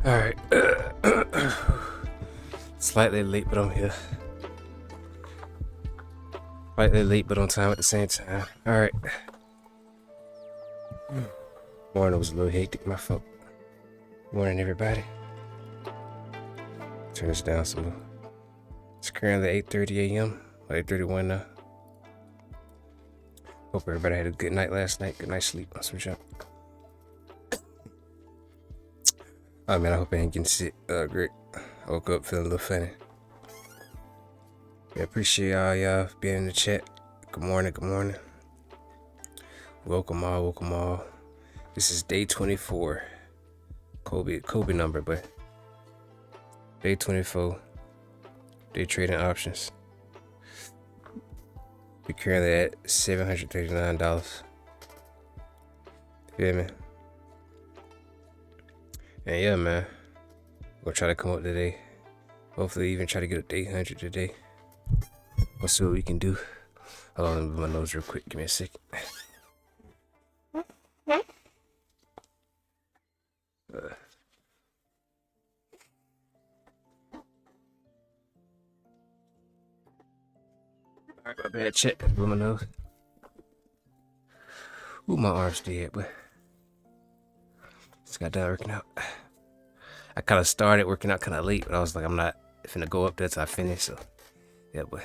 All right. Slightly late, but I'm here. Slightly late, but on time at the same time. All right. Morning was a little hectic. My fault. Morning, everybody. Turn this down some more. It's currently 8:30 a.m. 8:31 now. Hope everybody had a good night last night. Good night's sleep on some jump. Oh man, I hope I ain't getting sick. Great. I woke up feeling a little funny. Yeah, appreciate y'all being in the chat. Good morning, good morning. Welcome all. This is day 24. Kobe number, but day 24. Day trading options. We currently at $739. Feel me? And yeah, man. We'll try to come up today. Hopefully even try to get up to 800 today. We'll see what we can do. Hold on, let me move my nose real quick. Give me a second. Alright, my bad. Check. Blow my nose. Ooh, my arm's dead, but just got done working out. I kind of started working out kind of late, but I was like, I'm not finna go up there till I finish. So, yeah, boy.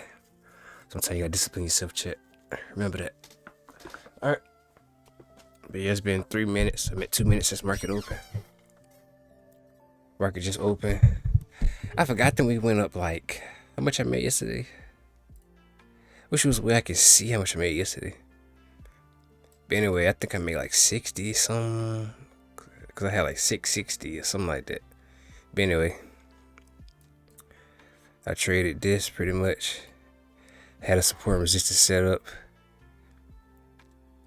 Sometimes you gotta discipline yourself, Chet. Remember that. Alright. But yeah, it's been 3 minutes. I'm at 2 minutes since market open. Market just open. I forgot that we went up like, how much I made yesterday? Wish it was where I could see how much I made yesterday. But anyway, I think I made like 60 some, cause I had like 660 or something like that. But anyway, I traded this pretty much. Had a support and resistance set up.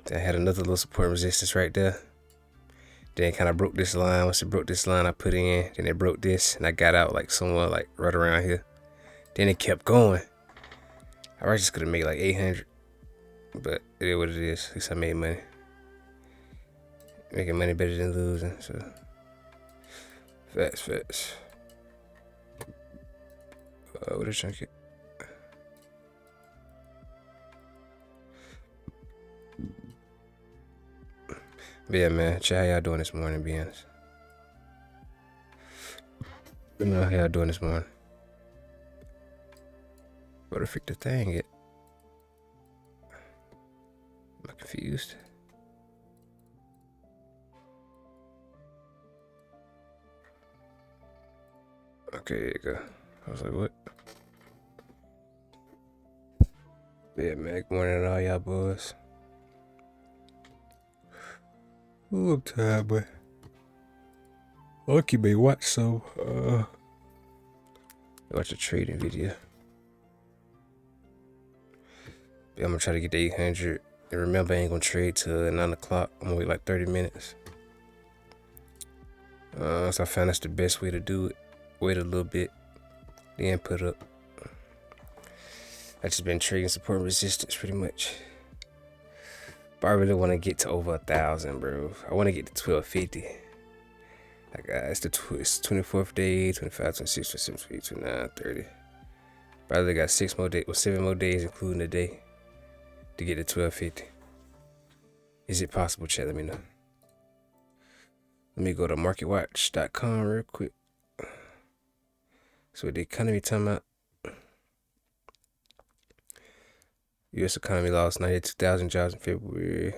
Then I had another little support and resistance right there. Then it kind of broke this line. Once it broke this line, I put in. Then it broke this, and I got out like somewhere like right around here. Then it kept going. I just could have made like 800, but it is what it is. At least I made money. Making money better than losing. So facts. What a chunk it. But yeah, man, check how y'all doing this morning, be honest. Let me know how y'all doing this morning. Where the frick the thing at? Am I confused? Okay, there you go. I was like, what? Yeah, man, good morning to all y'all boys. Ooh, I'm tired, but Lucky may watch some watch a trading video. I'm gonna try to get to 800. And remember, I ain't gonna trade till 9 o'clock. I'm gonna wait like 30 minutes. So I found that's the best way to do it. Wait a little bit, then put up. I just been trading support and resistance pretty much. But I really want to get to over 1,000, bro. I want to get to 1250. Like, it's 24th day, 25, 26, 27, 28, 29, 30. Probably got 6 more days, or 7 more days, including the day, to get to 1250. Is it possible, chat? Let me know. Let me go to marketwatch.com real quick. So the economy talking about. U.S. economy lost 92,000 jobs in February.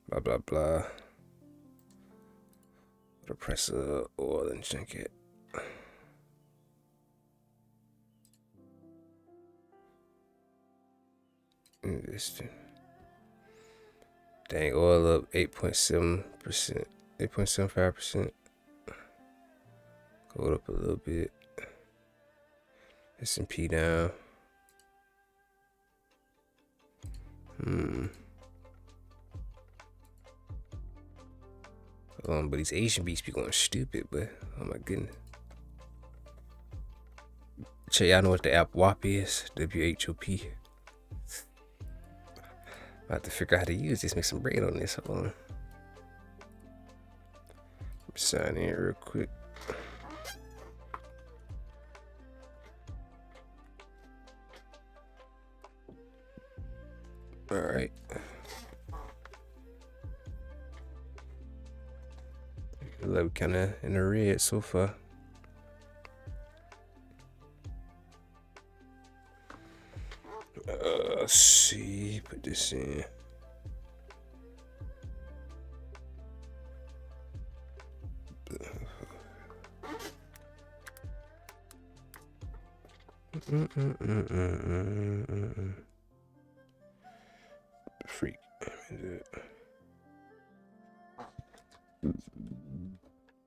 Blah, blah, blah. The price of oil and junk it. Investing. Dang, oil up 8.7%, 8.75%. Gold up a little bit. S&P down. But these Asian beats be going stupid, but oh my goodness. Check, y'all know what the app WAP is? WHOP. I have to figure out how to use this, make some bread on this. Hold on. Sign in real quick. All right. Look kind of in the red so far. Let's see. Put this in. Freak.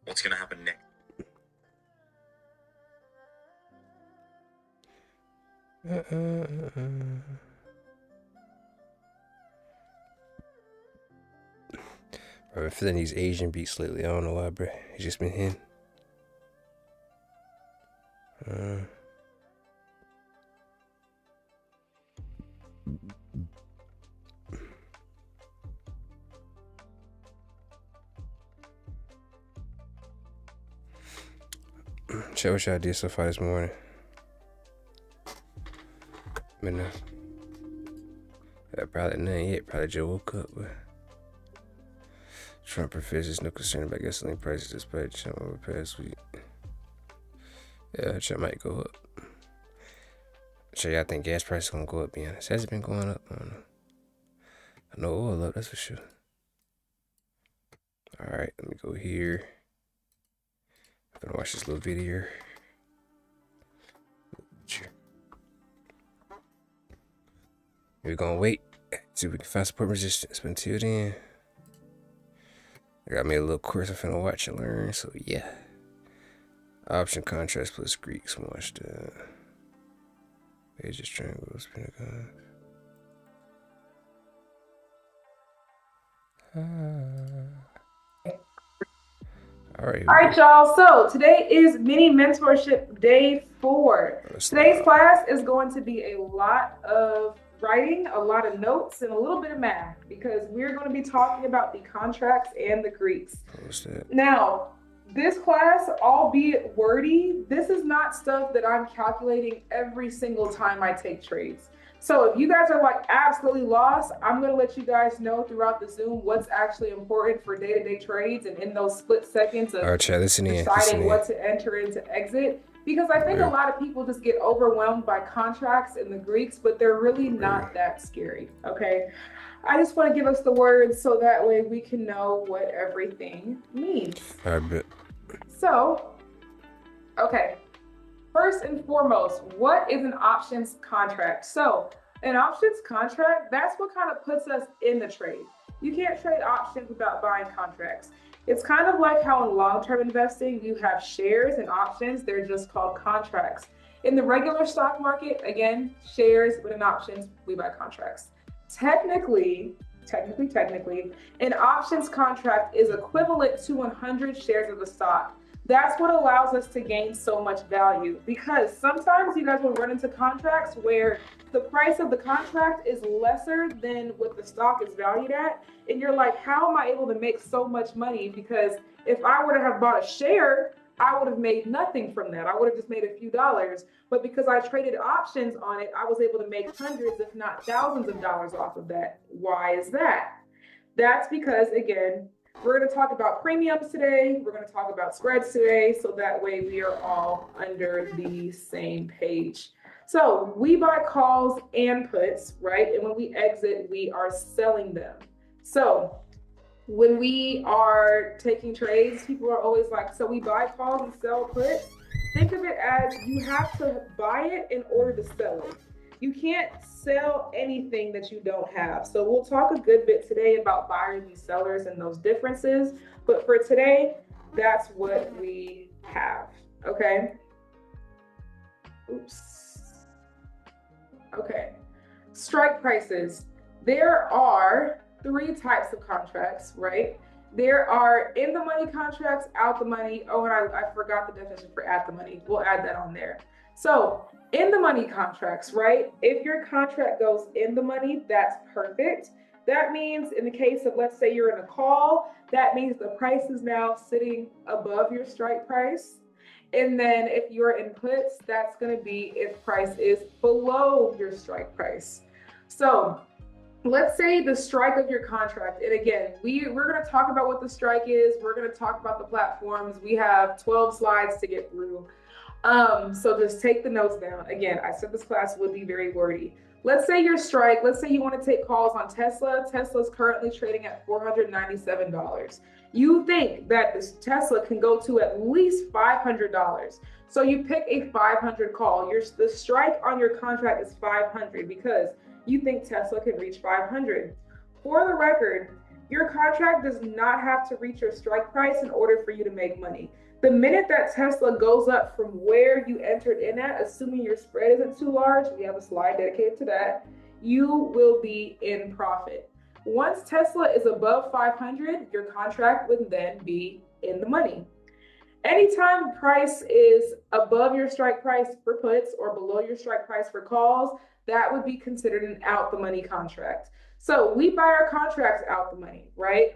What's gonna happen next? I've been feeling these Asian beats lately. I don't know why, bro. It's just been hitting. Check what y'all did so far this morning. Probably nothing yet. Probably just woke up. But Trump professes no concern about gasoline prices despite Trump over past week. Yeah, Trump might go up. So y'all think gas prices gonna go up? Be honest, has it been going up? I don't know. I know oil up, that's for sure. All right, let me go here. I'm gonna watch this little video. We're gonna wait, see if we can find support resistance. But until then, I got me a little course I'm finna watch and learn. So yeah, option contracts plus Greeks. Watch the pages, triangles, pentagons. All right, y'all. So today is mini mentorship day 4. Today's class is going to be a lot of writing, a lot of notes, and a little bit of math because we're going to be talking about the contracts and the Greeks. Now, this class, albeit wordy, this is not stuff that I'm calculating every single time I take trades. So if you guys are like absolutely lost, I'm going to let you guys know throughout the Zoom what's actually important for day-to-day trades and in those split seconds of deciding what to enter and to exit. Because I think a lot of people just get overwhelmed by contracts and the Greeks, but they're really not that scary, okay? I just want to give us the words so that way we can know what everything means. I bet. So, okay. First and foremost, what is an options contract? So an options contract, that's what kind of puts us in the trade. You can't trade options without buying contracts. It's kind of like how in long-term investing, you have shares and options. They're just called contracts. In the regular stock market, again, shares, but in options, we buy contracts. Technically, an options contract is equivalent to 100 shares of the stock. That's what allows us to gain so much value, because sometimes you guys will run into contracts where the price of the contract is lesser than what the stock is valued at. And you're like, how am I able to make so much money? Because if I were to have bought a share, I would have made nothing from that. I would have just made a few dollars. But because I traded options on it, I was able to make hundreds, if not thousands of dollars off of that. Why is that? That's because, again, we're going to talk about premiums today. We're going to talk about spreads today, so that way we are all under the same page. So we buy calls and puts, right? And when we exit, we are selling them. So when we are taking trades, people are always like, so we buy calls and sell puts. Think of it as you have to buy it in order to sell it. You can't sell anything that you don't have. So we'll talk a good bit today about buyers and sellers and those differences. But for today, that's what we have, okay? Oops. Okay. Strike prices. There are 3 types of contracts, right? There are in the money contracts, out the money. Oh, and I forgot the definition for at the money. We'll add that on there. So in the money contracts, right? If your contract goes in the money, that's perfect. That means in the case of, let's say you're in a call, that means the price is now sitting above your strike price. And then if you're in puts, that's going to be if price is below your strike price. So let's say the strike of your contract. And again, we're going to talk about what the strike is. We're going to talk about the platforms. We have 12 slides to get through. So just take the notes down. Again, I said this class would be very wordy. Let's say your strike, let's say you want to take calls on Tesla. Tesla's currently trading at $497. You think that this Tesla can go to at least $500. So you pick a 500 call. The strike on your contract is 500 because you think Tesla can reach 500. For the record, your contract does not have to reach your strike price in order for you to make money. The minute that Tesla goes up from where you entered in at, assuming your spread isn't too large, we have a slide dedicated to that, you will be in profit. Once Tesla is above 500, your contract would then be in the money. Anytime price is above your strike price for puts or below your strike price for calls, that would be considered an out the money contract. So we buy our contracts out the money, right?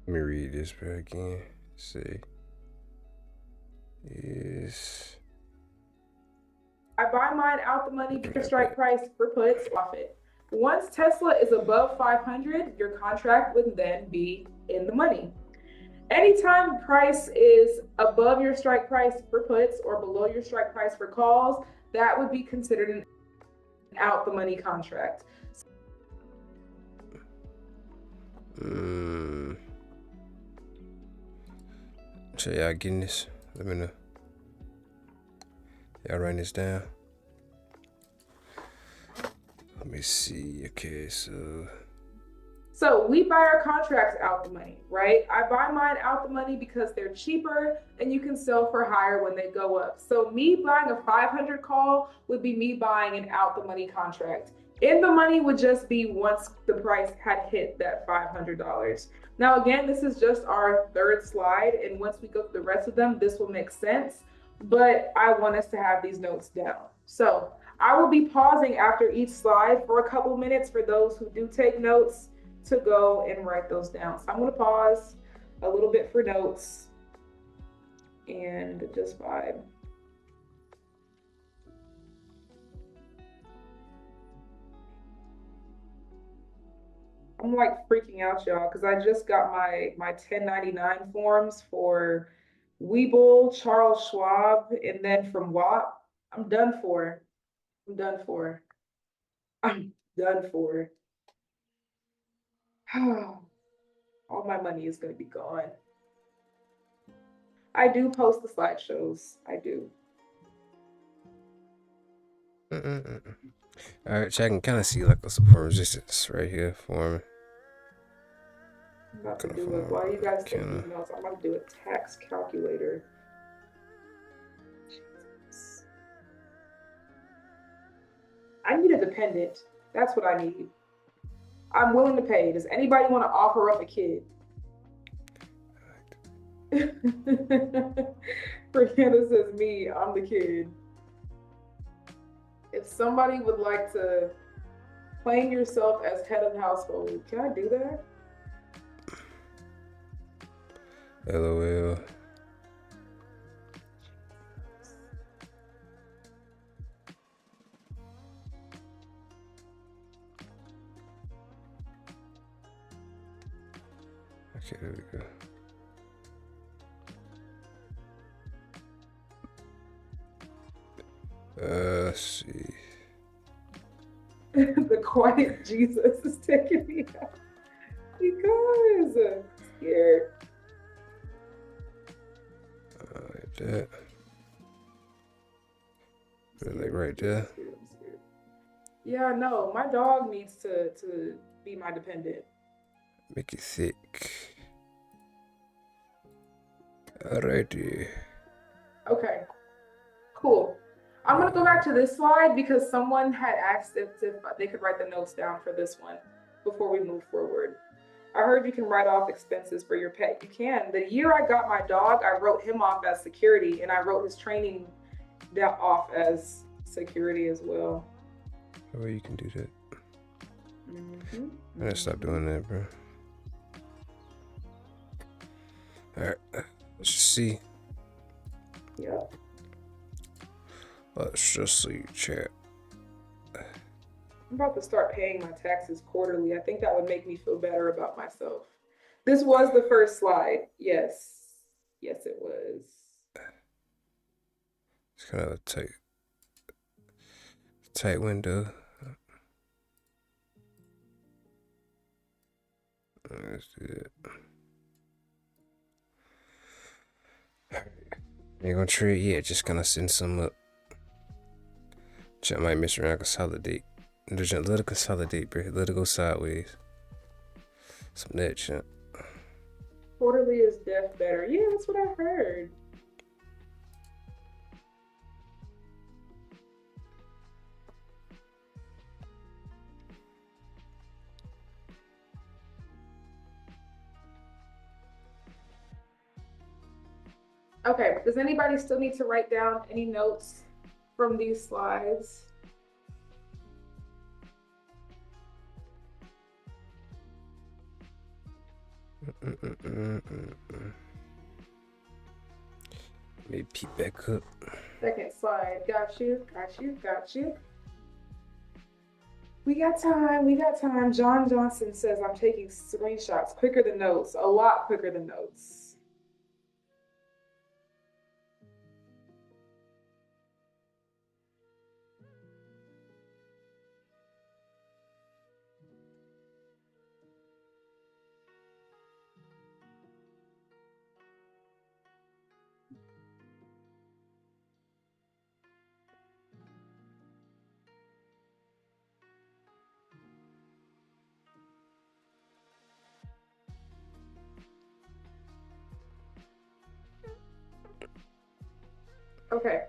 Let me read this back again. See. Is I buy mine out the money because strike price for puts profit. Once Tesla is above 500, your contract would then be in the money. Anytime price is above your strike price for puts or below your strike price for calls, that would be considered an out the money contract. So y'all getting this? Let me know. Y'all writing this down? Let me see. Okay, so we buy our contracts out the money, right? I buy mine out the money because they're cheaper and you can sell for higher when they go up. So me buying a 500 call would be me buying an out the money contract. In the money would just be once the price had hit that $500. Now, again, this is just our third slide. And once we go through the rest of them, this will make sense. But I want us to have these notes down. So I will be pausing after each slide for a couple minutes for those who do take notes to go and write those down. So I'm going to pause a little bit for notes and just vibe. I'm like freaking out, y'all, because I just got my 1099 forms for Webull, Charles Schwab, and then from WAP. I'm done for. I'm done for. I'm done for. All my money is going to be gone. I do post the slideshows. I do. All right, so I can kind of see like a support resistance right here for me. I'm about to do it. While you guys take these notes, I'm about to do a tax calculator. Jesus. I need a dependent. That's what I need. I'm willing to pay. Does anybody want to offer up a kid? Brianna says me, I'm the kid. If somebody would like to claim yourself as head of household, can I do that? LOL. Okay, there we go. Let's see. The quiet Jesus is taking me out because I'm scared. Like that. Put it like right there. I'm scared. Yeah, no, my dog needs to be my dependent. Make it thick. Alrighty. Okay, cool. I'm gonna go back to this slide because someone had asked if they could write the notes down for this one before we move forward. I heard you can write off expenses for your pet. You can. The year I got my dog, I wrote him off as security and I wrote his training off as security as well. Oh, you can do that. Mm-hmm. I gotta stop doing that, bro. Alright. Let's just see. Yep. Let's just see, chat. I'm about to start paying my taxes quarterly. I think that would make me feel better about myself. This was the first slide. Yes. Yes, it was. It's kind of a tight window. Let's do it. Ain't gonna trade yet, just gonna send some up. Chat might miss around, consolidate. Let it consolidate, bro. Let it go sideways. Some net shit. Quarterly is death better. Yeah, that's what I heard. Okay, does anybody still need to write down any notes from these slides? Maybe peep back up. Second slide. Got you, got you, got you. We got time. John Johnson says I'm taking screenshots quicker than notes, a lot quicker than notes. Okay,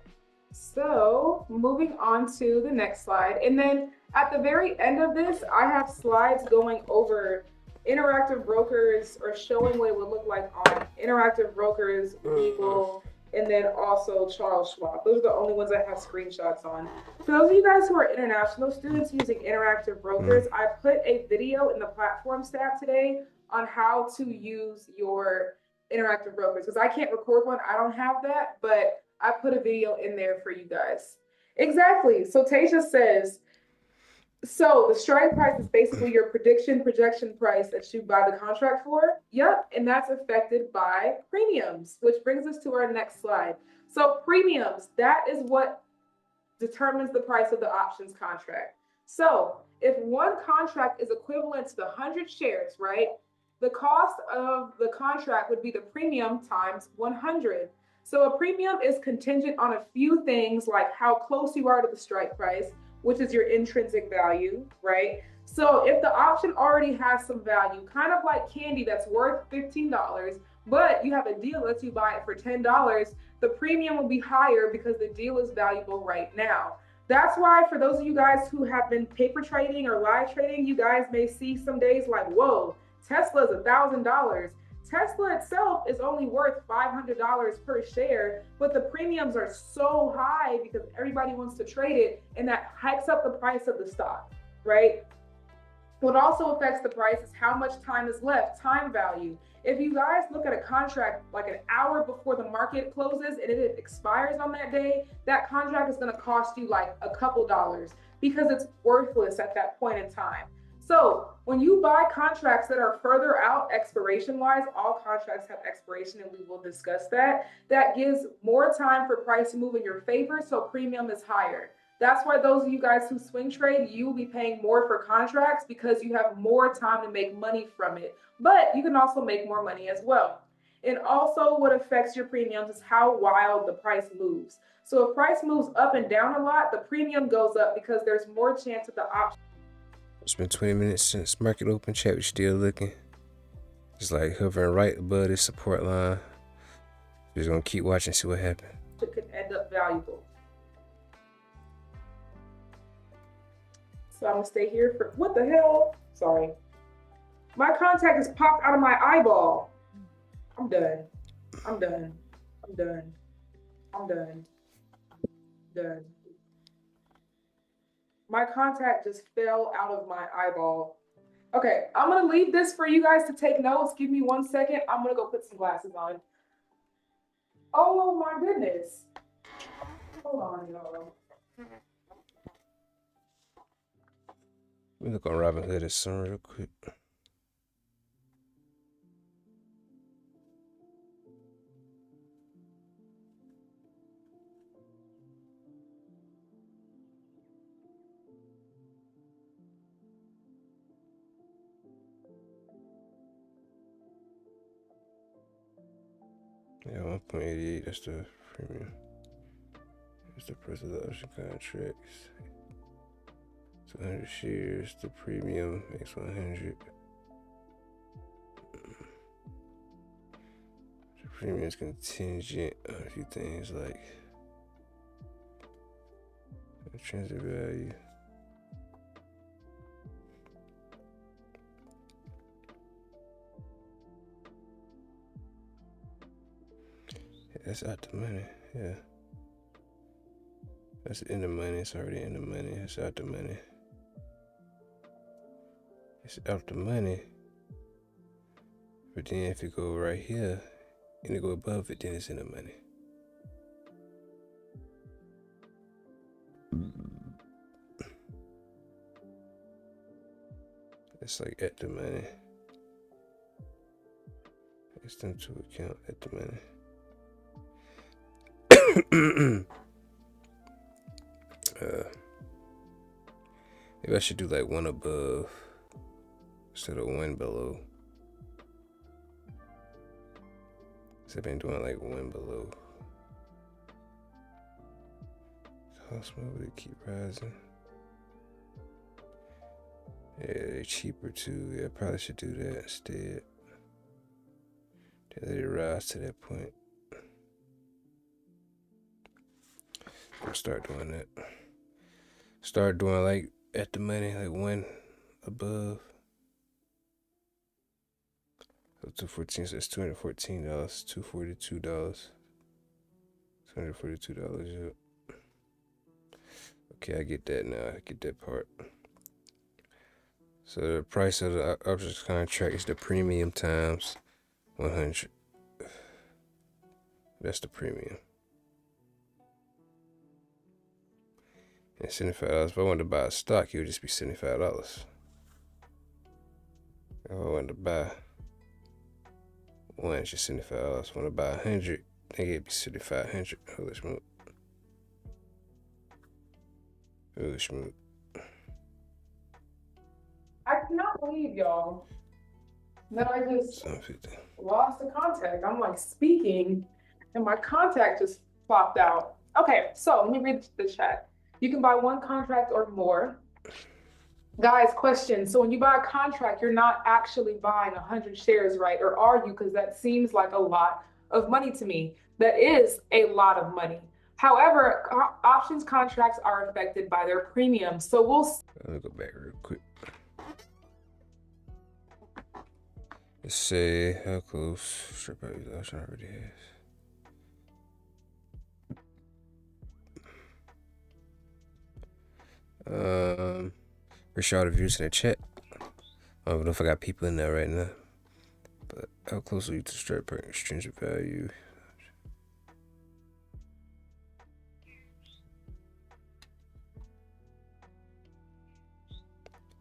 so moving on to the next slide. And then at the very end of this, I have slides going over Interactive Brokers or showing what it would look like on Interactive Brokers, Webull, and then also Charles Schwab. Those are the only ones I have screenshots on. For those of you guys who are international students using Interactive Brokers, I put a video in the platforms tab today on how to use your Interactive Brokers because I can't record one. I don't have that, but I put a video in there for you guys. Exactly. So Tasia says, so the strike price is basically your projection price that you buy the contract for. Yep. And that's affected by premiums, which brings us to our next slide. So premiums, that is what determines the price of the options contract. So if one contract is equivalent to the 100 shares, right? The cost of the contract would be the premium times 100. So a premium is contingent on a few things like how close you are to the strike price, which is your intrinsic value, right? So if the option already has some value, kind of like candy that's worth $15, but you have a deal that lets you buy it for $10, the premium will be higher because the deal is valuable right now. That's why for those of you guys who have been paper trading or live trading, you guys may see some days like, whoa, Tesla's $1,000. Tesla itself is only worth $500 per share, but the premiums are so high because everybody wants to trade it, and that hikes up the price of the stock, right? What also affects the price is how much time is left, time value. If you guys look at a contract like an hour before the market closes and it expires on that day, that contract is going to cost you like a couple dollars because it's worthless at that point in time. So when you buy contracts that are further out expiration wise, all contracts have expiration and we will discuss that. That gives more time for price to move in your favor, so premium is higher. That's why those of you guys who swing trade, you will be paying more for contracts because you have more time to make money from it. But you can also make more money as well. And also what affects your premiums is how wild the price moves. So if price moves up and down a lot, the premium goes up because there's more chance that the option. It's been 20 minutes since market open. Chat, we still looking. It's like hovering right above this support line. Just gonna keep watching, see what happens. It could end up valuable. So I'm gonna stay here for, what the hell? Sorry. My contact is popped out of my eyeball. I'm done. My contact just fell out of my eyeball. Okay, I'm gonna leave this for you guys to take notes. Give me 1 second. I'm gonna go put some glasses on. Oh my goodness. Hold on, y'all. Let me look on Robinhood or something real quick. Yeah, 1.88, that's the premium. That's the price of the option contracts. 200 shares, the premium makes 100. The premium is contingent on a few things like intrinsic value. Yeah, that's out the money, yeah. That's in the money, it's already in the money, it's out the money. It's out the money. But then if you go right here and you go above it, then it's in the money. It's like at the money. It's them to account at the money. Maybe I should do like one above instead of one below. So I've been doing like one below. Cost mobility keep rising. Yeah, they're cheaper too. Yeah, I probably should do that instead. Then let it rise to that point. I'll start doing that. Start doing like at the money, like one above. So 214, so that's $214, $242. $242, yeah. Okay, I get that now. I get that part. So the price of the options contract is the premium times 100. That's the premium. And $75. If I wanted to buy a stock, it would just be $75. If I wanted to buy one, it's just $75. If I want to buy 100, I think it'd be $7,500. Holy smoke. Holy smoke. I cannot believe, y'all, that I just 750. lost the contact. I'm like speaking and my contact just plopped out. Okay, so let me read the chat. You can buy one contract or more. Guys, question. So when you buy a contract, you're not actually buying 100 shares, right? Or are you? Because that seems like a lot of money to me. That is a lot of money. However, options contracts are affected by their premium. So Let me go back real quick. Let's say how close strip out the option already has. For all the views in the chat. I don't know if I got people in there right now. But how close are you to strike price extrinsic value?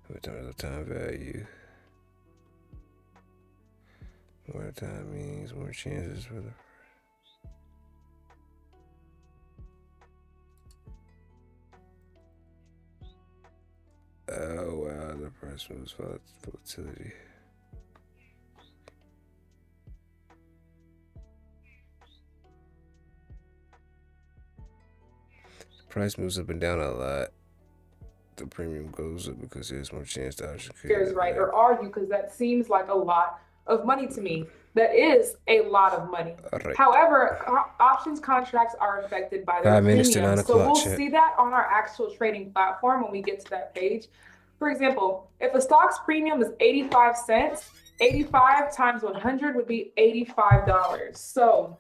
What time value? More time means more chances for the. Oh wow, the price moves volatility. Price moves up and down a lot. The premium goes up because there's more chance the option shares, right? Or are you? Because that seems like a lot of money to me. That is a lot of money. Right. However, options contracts are affected by their 5 minutes to premium. 9 So o'clock. we'll see that on our actual trading platform when we get to that page. For example, if a stock's premium is 85 cents, 85 times 100 would be $85. So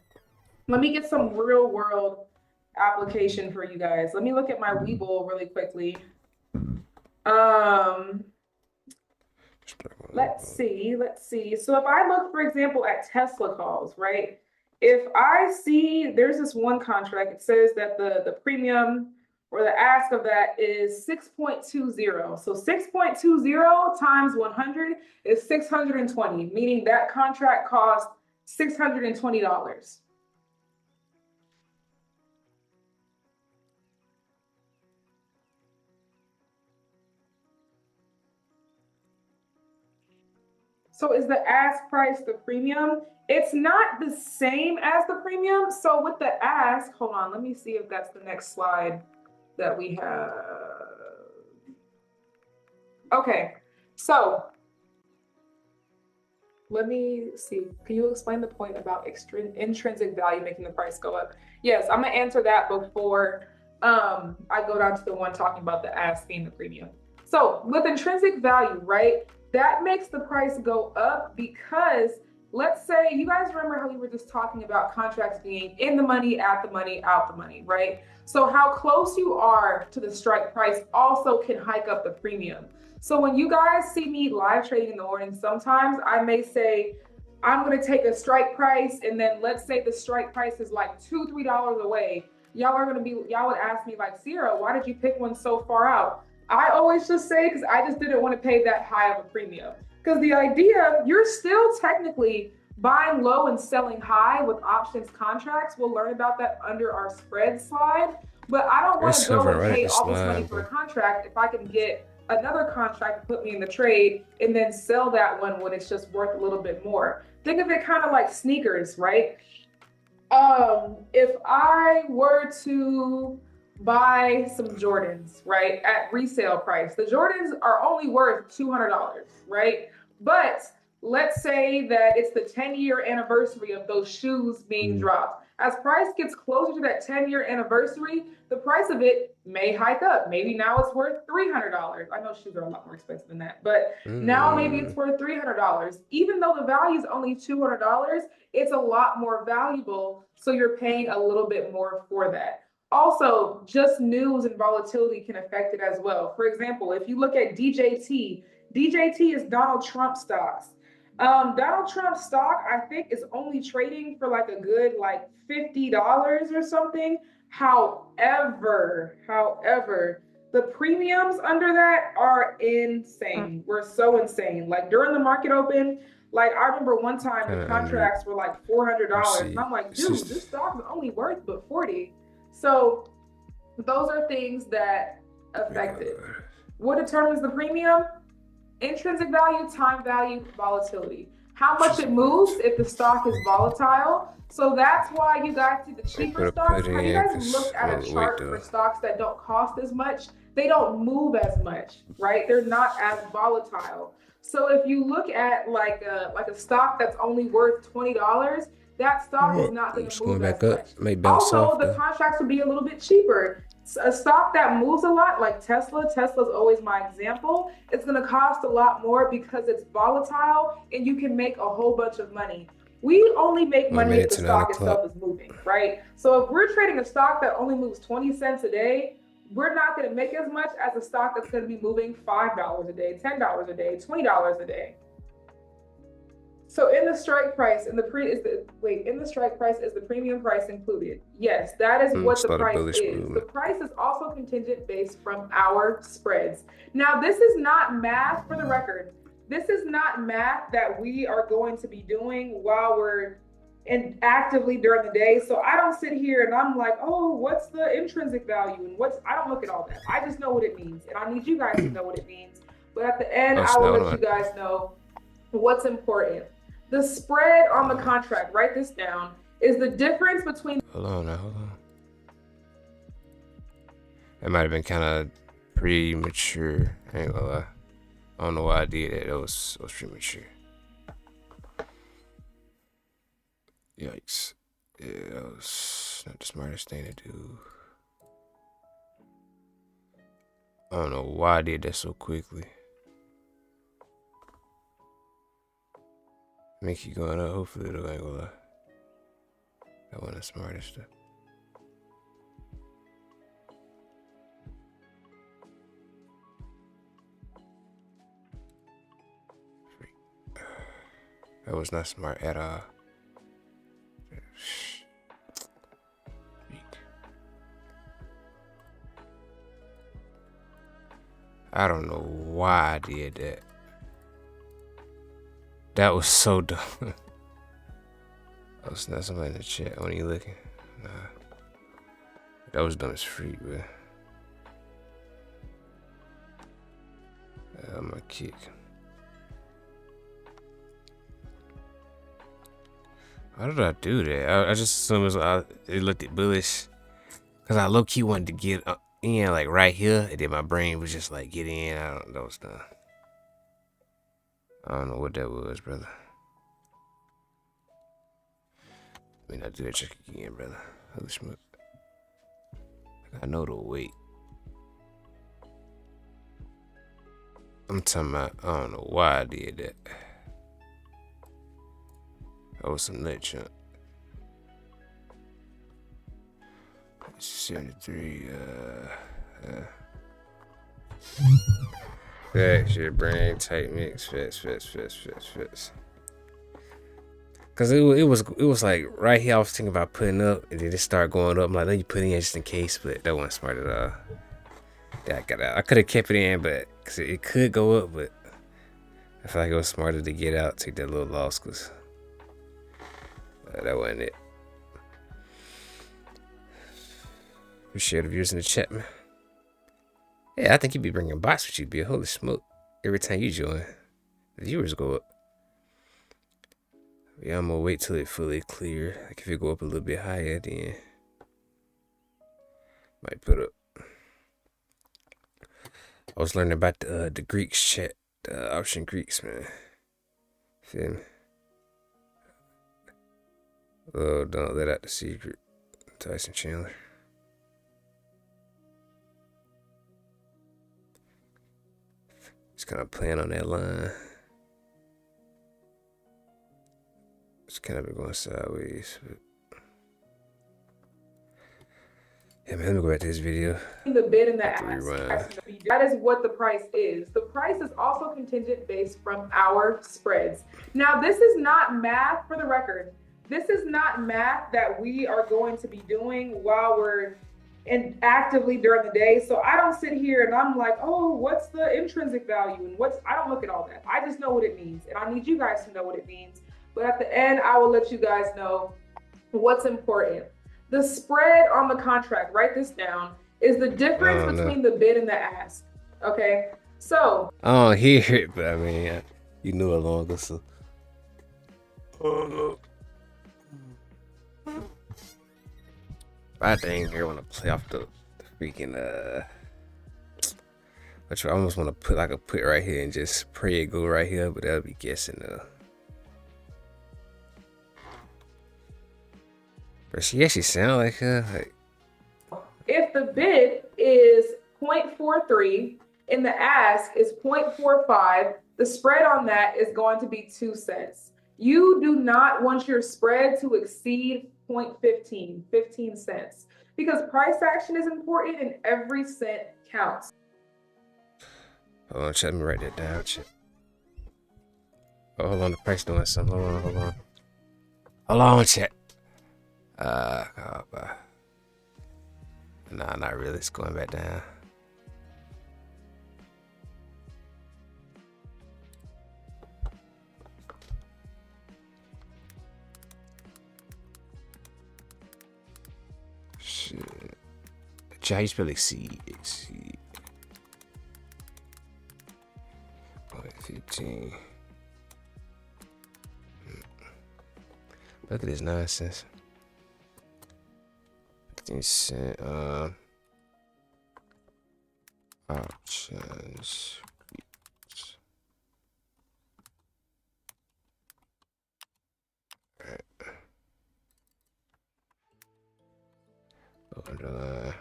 let me get some real world application for you guys. Let me look at my Webull really quickly. Let's see. So if I look, for example, at Tesla calls, right? if I see there's this one contract, it says that the premium or the ask of that is 6.20. So 6.20 times 100 is 620, meaning that contract costs $620. So is the ask price the premium? It's not the same as the premium. So with the ask, hold on, let me see if that's the next slide that we have. Okay, so let me see. Can you explain the point about intrinsic value making the price go up? Yes, I'm gonna answer that before I go down to the one talking about the ask being the premium. So with intrinsic value, right, that makes the price go up because let's say you guys remember how we were just talking about contracts being in the money, at the money, out the money, right? So how close you are to the strike price also can hike up the premium. So when you guys see me live trading in the morning, sometimes I may say, I'm going to take a strike price. And then let's say the strike price is like $2, $3 away. Y'all would ask me like, Sierra, why did you pick one so far out? I always just say, because I just didn't want to pay that high of a premium. Because the idea, you're still technically buying low and selling high with options contracts. We'll learn about that under our spread slide. But I don't want to go and pay all this money for a contract if I can get another contract to put me in the trade and then sell that one when it's just worth a little bit more. Think of it kind of like sneakers, right? If I were to buy some Jordans, right, at resale price, the Jordans are only worth $200, right? But let's say that it's the 10-year anniversary of those shoes being dropped. As price gets closer to that 10-year anniversary, the price of it may hike up. Maybe now it's worth $300. I know shoes are a lot more expensive than that, but now maybe it's worth $300. Even though the value is only $200, it's a lot more valuable. So you're paying a little bit more for that. Also, just news and volatility can affect it as well. For example, if you look at DJT, DJT is Donald Trump stocks. Donald Trump stock, I think, is only trading for like a good like $50 or something. However, the premiums under that are insane. We're so insane. Like during the market open, like I remember one time the contracts were like $400, and I'm like, dude, this stock is only worth but 40. So those are things that affect it. What determines the premium? Intrinsic value, time value, volatility. How much it moves if the stock is volatile. So that's why you guys see the cheaper stocks. Have you guys looked at a chart for stocks that don't cost as much? They don't move as much, right? They're not as volatile. So if you look at like a stock that's only worth $20, that stock is not going to move as much. Also, the contracts will be a little bit cheaper. A stock that moves a lot, like Tesla's always my example. It's going to cost a lot more because it's volatile and you can make a whole bunch of money. We only make money if the stock itself is moving, right? So if we're trading a stock that only moves 20 cents a day, we're not going to make as much as a stock that's going to be moving $5 a day, $10 a day, $20 a day. So in the strike price, in the strike price is the premium price included? Yes, that is what the price is. The price is also contingent based from our spreads. Now, this is not math for the record. This is not math that we are going to be doing while we're actively during the day. So I don't sit here and I'm like, oh, what's the intrinsic value? And I don't look at all that. I just know what it means. And I need you guys to know what it means. But at the end, I will let you guys know what's important. The spread on the contract, write this down, is the difference between. Hold on. That might have been kind of premature. I ain't gonna lie. I don't know why I did it. It was premature. Yikes. Yeah, that was not the smartest thing to do. I don't know why I did that so quickly. Make you going up, hopefully it'll ain't gonna lie. That wasn't the smartest stuff. That was not smart at all. I don't know why I did that. That was so dumb. Oh, it's not somebody in the chat. When you looking? Nah. That was dumb as freak, bro. I'm gonna kick. How did I do that? I just assumed it looked at bullish. Cause I low key wanted to get in like right here, and then my brain was just like get in. I don't know what's done. I don't know what that was, brother. Let me not do that check again, brother. Holy smoke. I know the weight. I'm talking about, I don't know why I did that. That was some nut chunk. 73, that shit, brain tight mix, fits. Cause it was like right here I was thinking about putting up, and then it started going up. I'm like, let me put it in just in case, but that wasn't smart at all. Yeah, I got out. I could have kept it in, but cause it could go up, but I feel like it was smarter to get out, take that little loss, cause that wasn't it. Appreciate the viewers in the chat, man. Yeah, I think you'd be bringing bots with you, be a holy smoke. Every time you join, the viewers go up. Yeah, I'm gonna wait till it fully clear. Like if it go up a little bit higher, then might put up. I was learning about the Greeks chat, the option Greeks, man. Feel me? Oh, don't let out the secret. Tyson Chandler. Just kind of playing on that line. It's kind of been going sideways. But yeah, man, let me go back to this video. The bid and the ask. That is what the price is. The price is also contingent based from our spreads. Now, this is not math, for the record. This is not math that we are going to be doing while we're actively during the day. So I don't sit here and I'm like, oh, what's the intrinsic value? And I don't look at all that. I just know what it means. And I need you guys to know what it means. But at the end, I will let you guys know what's important. The spread on the contract, write this down, is the difference between the bid and the ask. Okay? So. I don't hear it, but I mean, you knew it longer, so. Oh, no. I dang here want to play off the freaking, which I almost want to put like a put right here and just pray it go right here, but that'll be guessing, But she actually sound like her. Like, if the bid is 0.43 and the ask is 0.45, the spread on that is going to be 2 cents. You do not want your spread to exceed 0.15, 15 cents, because price action is important and every cent counts. Hold on, let me write that down. Oh, hold on, the price doing something. Hold on. Hold on, chat. Nah, not really. It's going back down. Shit. How you spell exceed? 15. Look at this nonsense. 15 cent options. Alright. Underline.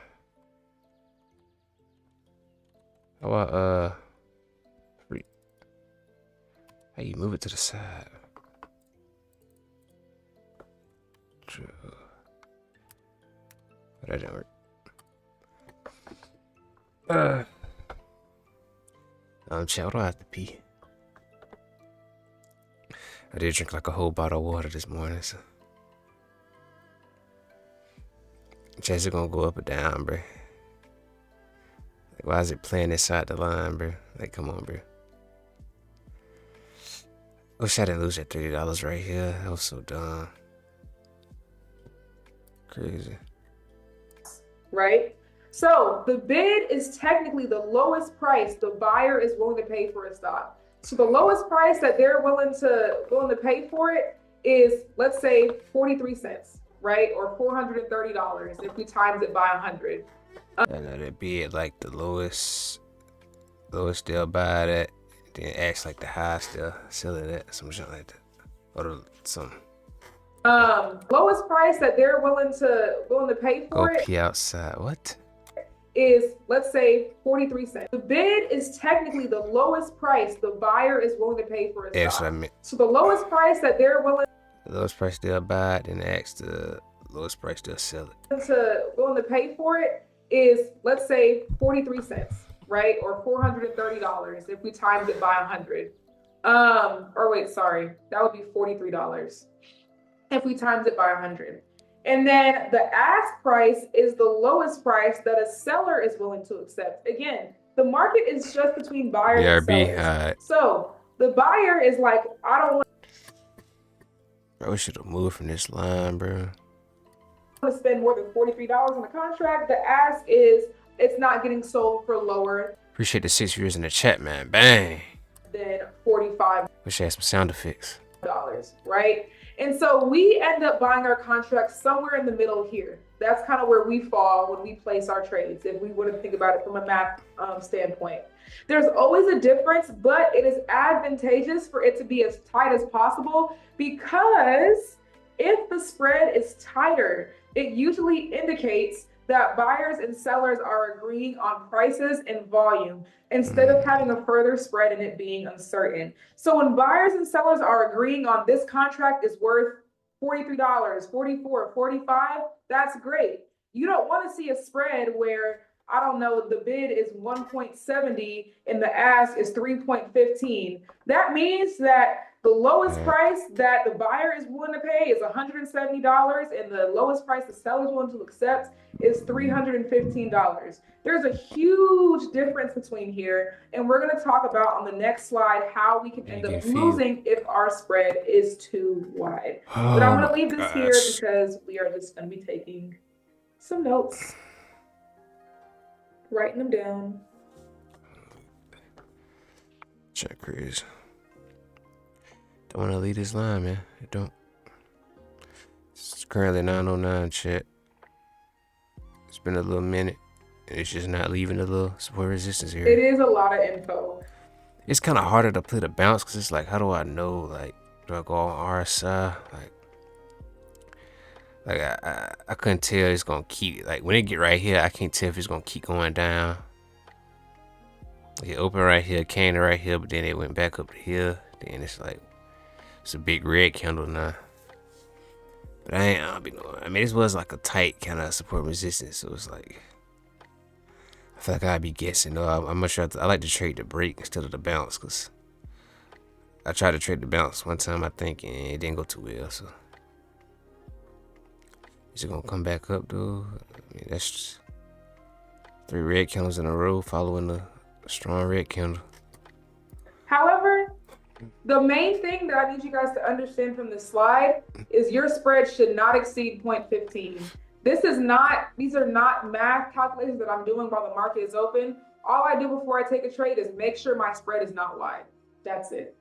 How about free? How you move it to the side? True. That didn't work. Chat, what do I have to pee? I did drink like a whole bottle of water this morning, so. Chat's gonna go up or down, bro. Why is it playing inside the line, bro? Like, come on, bro. Wish I didn't lose that $30 right here. That was so dumb. Crazy. Right? So the bid is technically the lowest price the buyer is willing to pay for a stock. So the lowest price that they're willing to pay for it is, let's say, 43 cents, right? Or $430 if we times it by 100. I know that'd be at like the lowest they'll buy it at, then ask like the highest they'll sell it at, some shit like that. Or some Lowest price that they're willing to pay for go it pee outside. What? is, let's say, 43 cents. The bid is technically the lowest price the buyer is willing to pay for a stock. That's what I meant. So the lowest price that they're willing The lowest price they'll buy it, then ask the lowest price they'll sell it. to pay for it is, let's say, 43 cents, right? Or $430 if we times it by 100. Or wait, sorry, that would be $43 if we times it by 100. And then the ask price is the lowest price that a seller is willing to accept. Again, the market is just between buyers and sellers. Alright. So the buyer is like, I don't want Bro, we should have moved from this line, bro. to spend more than $43 on the contract. The ask is, it's not getting sold for lower Appreciate the 6 viewers in the chat, man. Bang. than $45. Wish I had some sound effects. Right? And so we end up buying our contracts somewhere in the middle here. That's kind of where we fall when we place our trades, if we were to think about it from a math standpoint. There's always a difference, but it is advantageous for it to be as tight as possible, because if the spread is tighter, it usually indicates that buyers and sellers are agreeing on prices and volume instead of having a further spread and it being uncertain. So when buyers and sellers are agreeing on this contract is worth $43, $44, $45, that's great. You don't want to see a spread where, I don't know, the bid is 1.70 and the ask is 3.15. That means that the lowest price that the buyer is willing to pay is $170, and the lowest price the seller is willing to accept is $315. There's a huge difference between here, and we're going to talk about on the next slide how we can end up losing if our spread is too wide. But I'm going to leave this here because we are just going to be taking some notes, writing them down. Check crazy. Don't want to leave this line, man. I don't. It's currently 9:09, chat. It's been a little minute, and it's just not leaving the little support resistance here. It is a lot of info. It's kind of harder to play the bounce because it's like, how do I know? Like, do I go on RSI? Like I couldn't tell it's gonna keep, like, when it get right here, I can't tell if it's gonna keep going down. It opened right here, came to right here, but then it went back up to here. Then it's like, it's a big red candle now. But I mean, this was like a tight kind of support resistance, so it's like, I feel like I'd be guessing. No, I'm much rather, I like to trade the break instead of the bounce, because I tried to trade the bounce one time, I think, and it didn't go too well. So is it gonna come back up though? I mean, that's just 3 red candles in a row following the strong red candle. However, the main thing that I need you guys to understand from this slide is your spread should not exceed 0.15. These are not math calculations that I'm doing while the market is open. All I do before I take a trade is make sure my spread is not wide. That's it.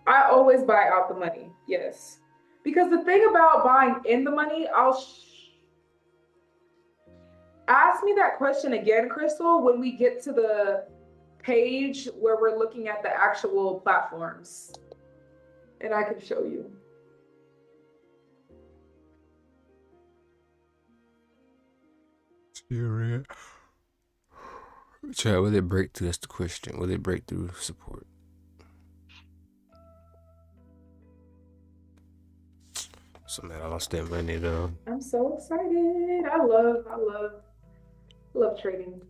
I always buy out the money, yes. Because the thing about buying in the money, ask me that question again, Crystal, when we get to the page where we're looking at the actual platforms, and I can show you. Chat, will it break through? That's the question. Will it break through support? So man, I lost that money though. I'm so excited. I love trading.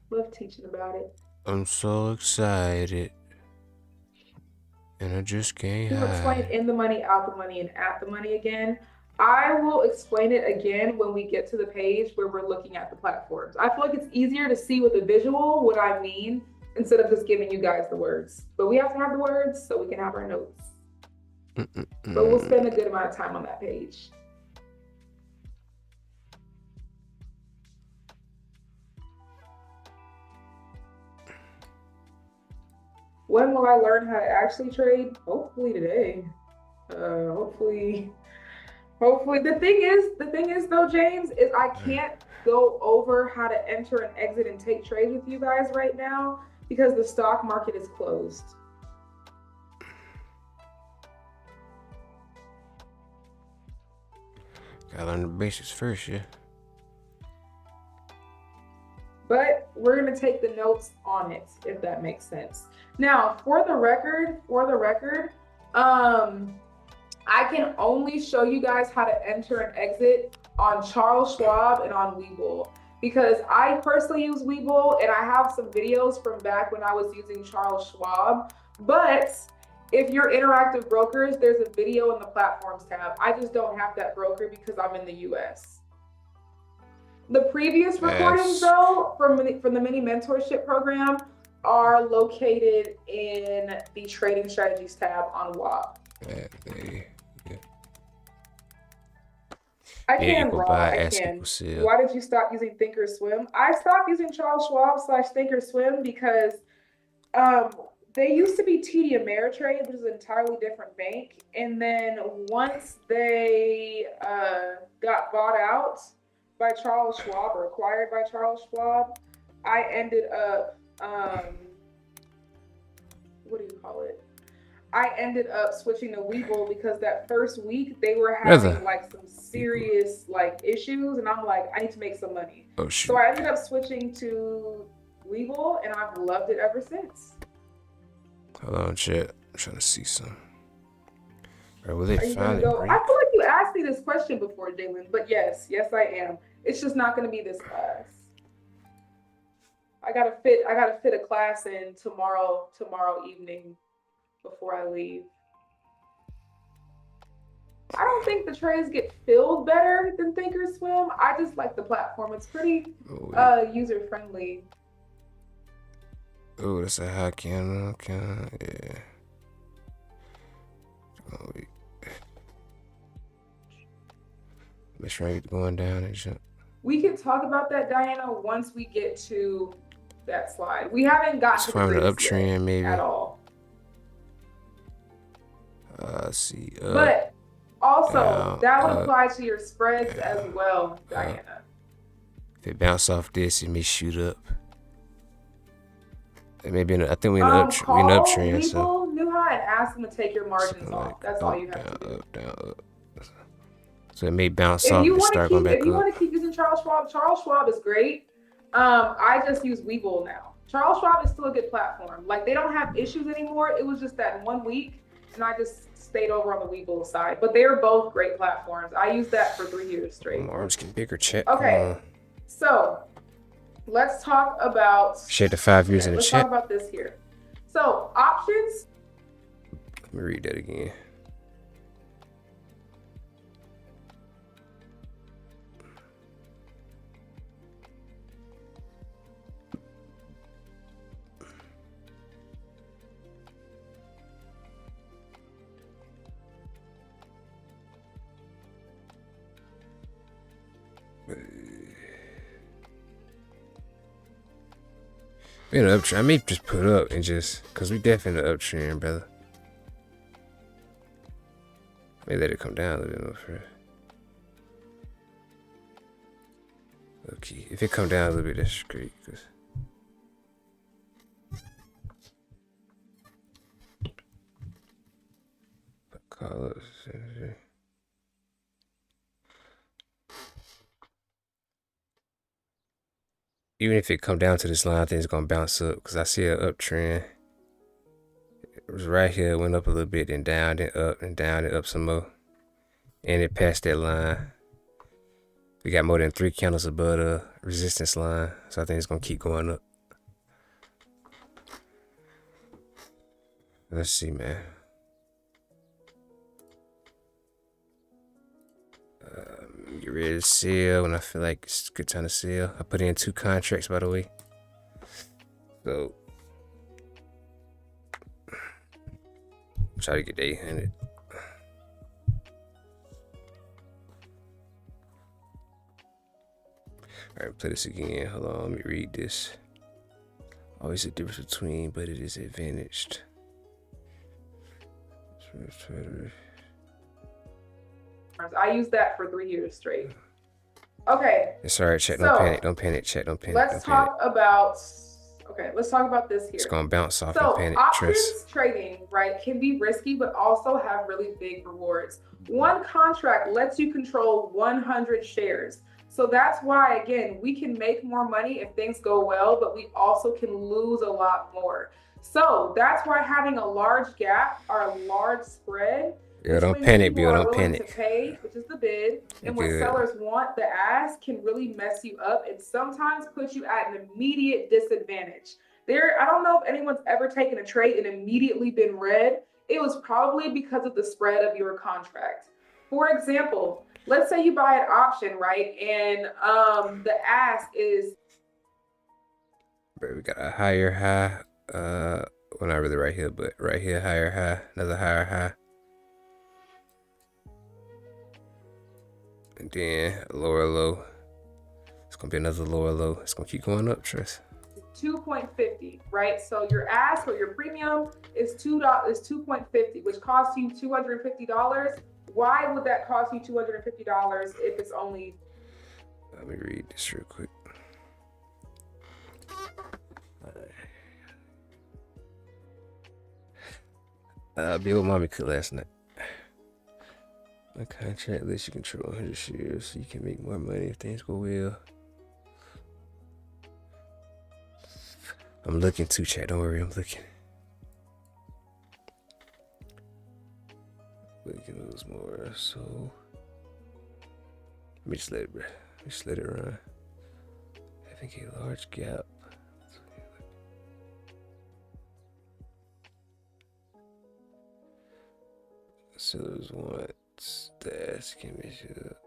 Love teaching about it. I'm so excited. And I just can't To explain hide. in the money, out the money, and at the money again. I will explain it again when we get to the page where we're looking at the platforms. I feel like it's easier to see with a visual what I mean instead of just giving you guys the words. But we have to have the words so we can have our notes. But we'll spend a good amount of time on that page. When will I learn how to actually trade? Hopefully today. Hopefully. The thing is though, James, is I can't go over how to enter and exit and take trades with you guys right now because the stock market is closed. Gotta learn the basics first, yeah. But we're gonna take the notes on it, if that makes sense. Now, for the record, I can only show you guys how to enter and exit on Charles Schwab and on Webull because I personally use Webull and I have some videos from back when I was using Charles Schwab. But if you're Interactive Brokers, there's a video in the platforms tab. I just don't have that broker because I'm in the US. The previous recordings, though, from the mini mentorship program are located in the trading strategies tab on WAP. I can, Rob. I can. Why did you stop using Thinkorswim? I stopped using Charles Schwab / Thinkorswim because they used to be TD Ameritrade, which is an entirely different bank. And then once they got bought out by Charles Schwab or acquired by Charles Schwab, I ended up, I ended up switching to Webull because that first week they were having like some serious like issues, and I'm like, I need to make some money. Oh shoot! So I ended up switching to Webull, and I've loved it ever since. Hold on, chat. I'm trying to see some. Or will they finally break? I feel like you asked me this question before, Jalen, but yes, I am. It's just not going to be this class. I gotta fit a class in tomorrow evening before I leave. I don't think the trades get filled better than Thinkorswim. I just like the platform. It's pretty user friendly. Oh, that's a high candle. Yeah. Oh, wait. Let's try it going down and jump. We can talk about that, Diana, once we get to that slide. We haven't gotten to the uptrend maybe at all. See. But also, that would apply to your spreads as well, Diana. If it bounce off this, it may shoot up. It may be I think we're in an uptrend. So Nuha and ask them to take your margins off. That's all you have to do. Up, down, up. So it may bounce off and start going back up. If you want to keep using Charles Schwab is great. I just use Webull now. Charles Schwab is still a good platform. Like, they don't have issues anymore. It was just that 1 week, and I just stayed over on the Webull side. But they're both great platforms. I used that for 3 years straight. My arms getting bigger, chat. Okay, so let's talk about... Share the 5 years in the chat. Let's talk about this here. So, options... Let me read that again. In an uptrend, I may just put up and just, cause we definitely in an uptrend, brother. May let it come down a little bit more first. Okay, if it come down a little bit, that's great. Cause call up. Even if it come down to this line, I think it's gonna bounce up because I see an uptrend. It was right here, went up a little bit, then down, then up, and down, and up some more. And it passed that line. We got more than 3 candles above the resistance line, so I think it's gonna keep going up. Let's see, man. Get ready to sell when I feel like it's a good time to sell. I put in 2 contracts, by the way. So try to get 800. All right, play this again. Hold on, let me read this. Always a difference between, but it is advantaged. I used that for 3 years straight. Okay. It's all right, chat. So, Don't panic. Don't panic, chat. Don't panic. Let's Don't panic. talk about. Okay, let's talk about this here. It's gonna bounce off. So Don't panic. options Trust. trading, right, can be risky, but also have really big rewards. One contract lets you control 100 shares. So that's why, again, we can make more money if things go well, but we also can lose a lot more. So that's why having a large gap or a large spread. Yeah, don't panic, Bill. Don't panic. To pay, which is the bid, and what Good. sellers want, the ask, can really mess you up and sometimes put you at an immediate disadvantage. I don't know if anyone's ever taken a trade and immediately been red. It was probably because of the spread of your contract. For example, let's say you buy an option, right? And the ask is. But we got a higher high. Well, not really right here, but right here, higher high. Another higher high. And then a lower low. It's gonna be another lower low. It's gonna keep going up, trust. 2.50, right? So your ask or your premium is $2.50, which costs you $250. Why would that cost you $250 if it's only? Let me read this real quick. Bill mommy cooked last night. My contract lets you control 100 shares so you can make more money if things go well. I'm looking too, chat. Don't worry, I'm looking. We can lose more, so let me just let it run. Having a large gap. Sellers want the ask image up.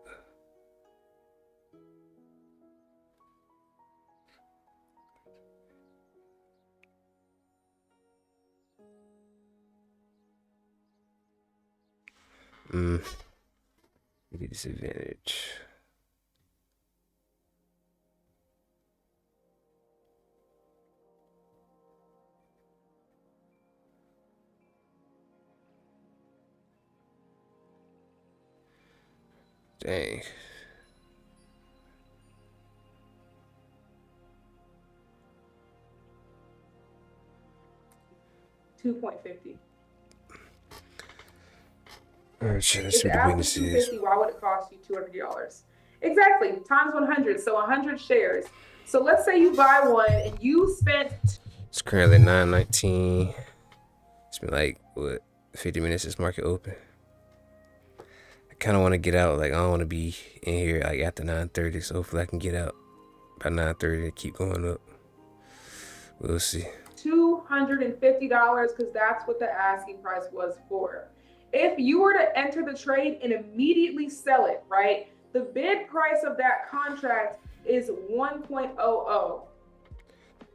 Maybe disadvantage. Dang. $2.50. Alright, shit, let's see what the witness is. Why would it cost you $200? Exactly, times 100, so 100 shares. So let's say you buy one and you spent. It's currently 9:19. It's been like, what, 50 minutes since market open. I kind of want to get out. Like, I don't want to be in here like after 9:30, so hopefully I can get out by 9:30 and keep going up. We'll see. $250 because that's what the asking price was for. If you were to enter the trade and immediately sell it, right, the bid price of that contract is 1.00.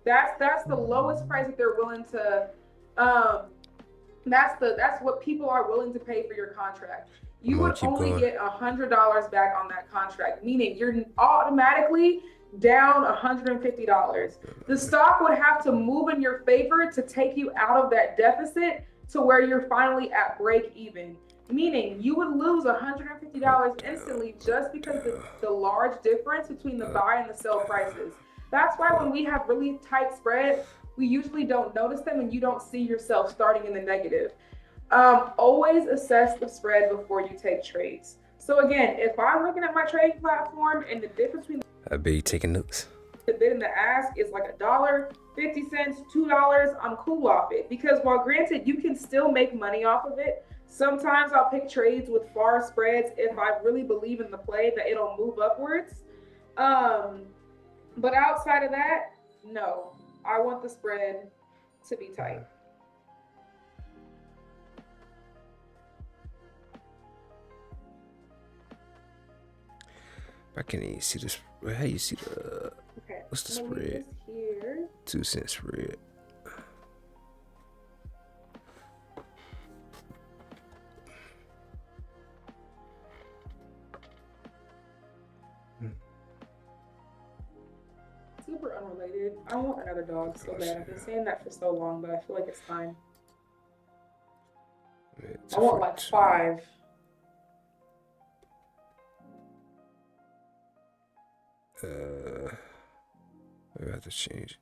That's the lowest price that they're willing to. That's what people are willing to pay for your contract. You would only get $100 back on that contract, meaning you're automatically down $150. The stock would have to move in your favor to take you out of that deficit to where you're finally at break even, meaning you would lose $150 instantly just because the large difference between the buy and the sell prices. That's why when we have really tight spreads, we usually don't notice them and you don't see yourself starting in the negative. Always assess the spread before you take trades. So again, if I'm looking at my trading platform and the difference between I bet you taking notes. The bid and the ask is like $1, 50 cents, $2, I'm cool off it. Because while granted, you can still make money off of it, sometimes I'll pick trades with far spreads if I really believe in the play that it'll move upwards. But outside of that, no, I want the spread to be tight. I can't even see this. How you see the? Okay. What's the let me spread? just Here. 2-cent spread. Super unrelated. I want another dog so bad. I've been saying that for so long, but I feel like it's time. I want like 5. I have to change it.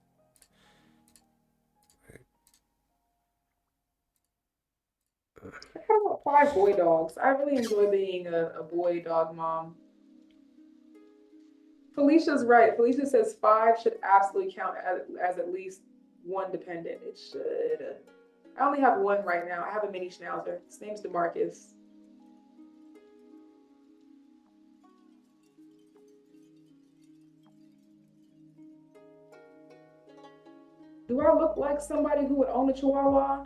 I kind of want 5 boy dogs. I really enjoy being a boy dog mom. Felicia's right. Felicia says 5 should absolutely count as at least 1 dependent. It should. I only have 1 right now. I have a mini schnauzer. His name's DeMarcus. Do I look like somebody who would own a Chihuahua?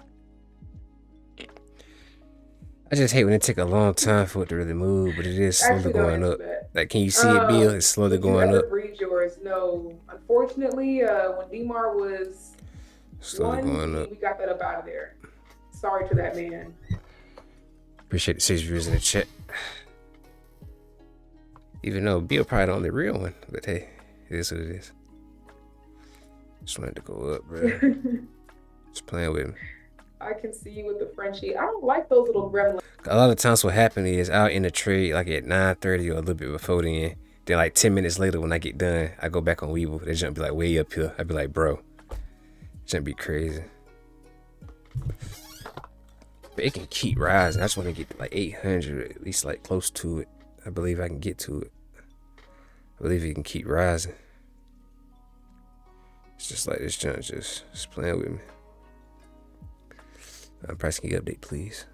I just hate when it take a long time for it to really move, but it is slowly Actually, don't going answer up. that. Like, can you see it, Bill? It's slowly Did you going ever up. breed yours? No. Unfortunately, when Demar was Slowly 1, going up. we got that up out of there. Sorry to that man. Appreciate the 6 views in the chat. Even though Bill probably the only real one, but hey, it is what it is. Just wanted to go up, bro. Just playing with him. I can see you with the Frenchie. I don't like those little gremlins. A lot of times what happened is I'll end the trade like at 9:30 or a little bit before then. Then like 10 minutes later when I get done, I go back on Weeble. They jump be like way up here. I'd be like, bro, jump be crazy. But it can keep rising. I just want to get to like 800, at least like close to it. I believe I can get to it. I believe it can keep rising. It's just like this junk just playing with me. Price key update, please.